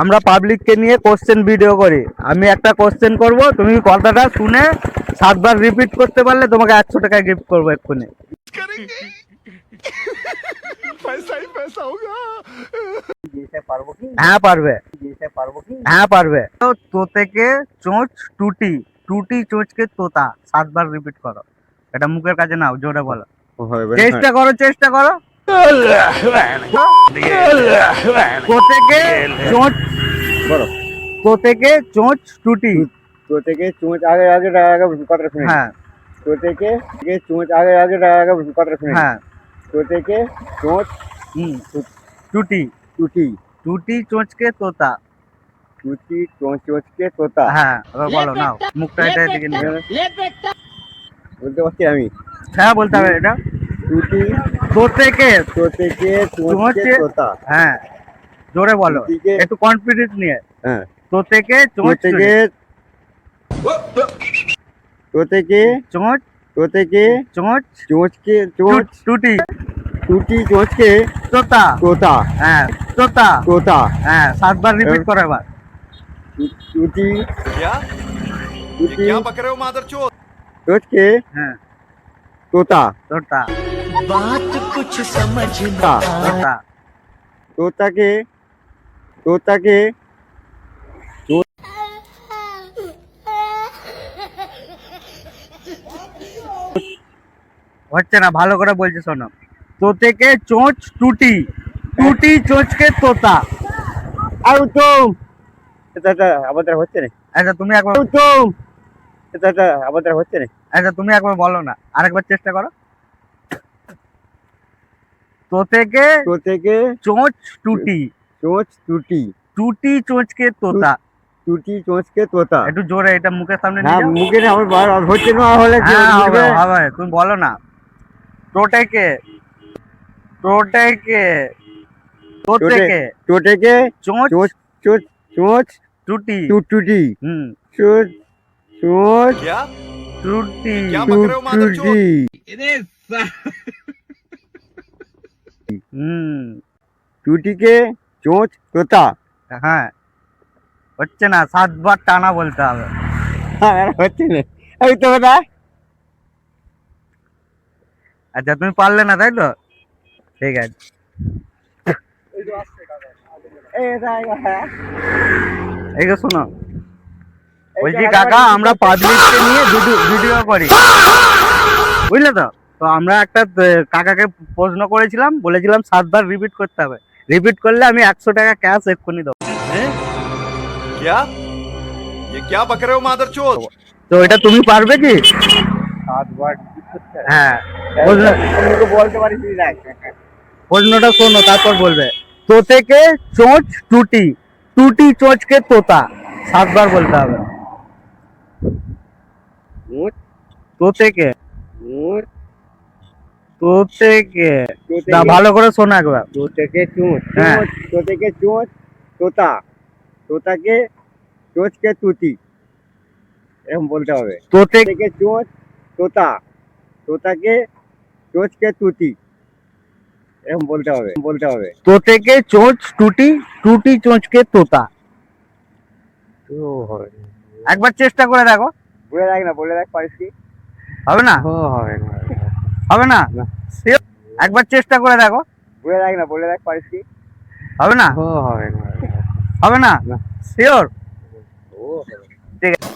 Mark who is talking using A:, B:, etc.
A: আমরা পাবলিককে নিয়ে কোশ্চেন ভিডিও করি। আমি একটা কোশ্চেন করব, তুমি কথাটা শুনে 7 বার রিপিট করতে পারলে তোমাকে 100 টাকা গিফট করবো এক্ষুনি। হ্যাঁ পারবে, হ্যাঁ পারবে। তোতেকে চোঁচ টুটি, টুটি চোঁচকে তোতা, 7 বার রিপিট করো। এটা মুখের কাছে নাও, জোরে বলো। চেষ্টা করো, চেষ্টা করো। তোতেকে চোঁচ, তোতেকে চোঁচ টুটি।
B: তোতেকে চোঁচ আগে আগে কথা শুনে।
A: হ্যাঁ
B: তোতেকে চোঁচ আগে আগে কথা শুনে।
A: হ্যাঁ।
B: তোতেকে চোঁচ
A: টুটি,
B: টুটি,
A: টুটি চোঁচকে তোতা।
B: টুটি চোঁচকে তোতা।
A: হ্যাঁ এবার বলো, নাও মুখটা এটা দিকে নিয়ে।
B: বলতে পারছি আমি?
A: হ্যাঁ বলতে হবে এটা।
B: টুটি
A: তোতেকে
B: তোতেকে চোঁচকে তোতা।
A: হ্যাঁ জোরে বলো,
B: টুটিকে-
A: একটু কনফিডেন্স নিয়ে।
B: হ্যাঁ।
A: তোতেকে চোঁচ
B: তোতেকে তোতেকে
A: চোঁচ,
B: তোতেকে
A: চোঁচ
B: চোঁচকে চোঁচ
A: টুটি
B: টুটি চোঁচকে
A: তোতা।
B: তোতা।
A: হ্যাঁ তোতা।
B: তোতা।
A: হ্যাঁ 7 বার রিপিট করো এবার।
B: টুটি
C: क्या
B: টুটি
C: क्या पक रहे हो मादरचोद?
B: চোঁচকে
A: হ্যাঁ
B: তোতা।
A: তোতা,
D: बात कुछ समझ न
B: তা।
A: তোতা।
B: তোতাকে তোতাকে
A: হচ্ছে না, ভালো করে বলছি শোনো। তোতেকে চোঁচ টুটি, টুটি চোঁচকে তোতা।
B: আর উত্তম এটা আমাদের হচ্ছে না।
A: আচ্ছা তুমি একবার,
B: উত্তম এটা আমাদের হচ্ছে না।
A: আচ্ছা তুমি একবার বলো না, আরেকবার চেষ্টা করো। তোতেকে
B: তোতেকে
A: চোঁচ টুটি,
B: চোঁচ টুটি,
A: টুটি চোঁচকে তোতা।
B: টুটি চোঁচকে তোতা।
A: একটু জোরে, এটা মুখের সামনে নিয়ে
B: হ্যাঁ
A: যাও।
B: মুখে না আমার বার হচ্ছে না হলে কি
A: হ্যাঁ হবে,
B: বলবে?
A: হবে, তুমি বলো না। তোটেকে, তোটেকে, তোতেকে
B: টোটেকে
A: চোঁচ
B: চোঁচ চোঁচ চোঁচ
A: টুটি।
B: টুটি
A: হুম
B: চোঁচ চোঁচ
C: क्या
A: টুটি।
C: क्या पक रहे हो मादरचोद?
B: টুটি।
A: হুম
B: টুটিকে চোঁচ তোতা।
A: হ্যাঁ হচ্ছে না, 7 বার টানা বলতে হবে।
B: আর হচ্ছে না এই তো কথা।
A: আচ্ছা তুমি পারলে না তাই তো, ঠিক আছে। এই যে শোনো, বলছি কাকা আমরা পাবলিককে নিয়ে ভিডিও করি, বুঝলে তো। তো আমরা একটা কাকাকে প্রশ্ন করেছিলাম, বলেছিলাম 7 বার রিপিট করতে হবে। রিপিট করলে আমি 100 টাকা ক্যাশ এক্ষুনি দেবো।
C: क्या ये क्या पक रहे हो मादरचोद?
A: তো এটা তুমি পারবে কি?
B: 7 বার
A: হ্যাঁ
B: বলতে পারিস না।
A: প্রশ্নটা শোনো তারপর বলবে। তোতেকে চোঁচ টুটি, টুটি চোঁচকে তোতা, 7 বার বলতে হবে।
B: মুট
A: তোতেকে,
B: মুট
A: তোতেকে, না ভালো করে শোনো একবার।
B: তোতেকে চোঁচ
A: হ্যাঁ।
B: তোতেকে চোঁচ তোতা, তোতাকে চোঁচকে তুতি, এরকম বলতে হবে।
A: তোতে
B: তোতেকে চোঁচ তোতা, তোতাকে চোঁচকে তুতি, এরকম বলতে হবে।
A: তোতেকে চোঁচ টুটি, টুটি চোঁচকে তোতা। একবার চেষ্টা করে দেখো।
B: বলে রাখ পারিস কি?
A: হবে না, হবে না, Sure? একবার চেষ্টা করে দেখো।
B: বলে রাখ পারিস কি?
A: হবে না, হবে না, শিওর? ঠিক আছে।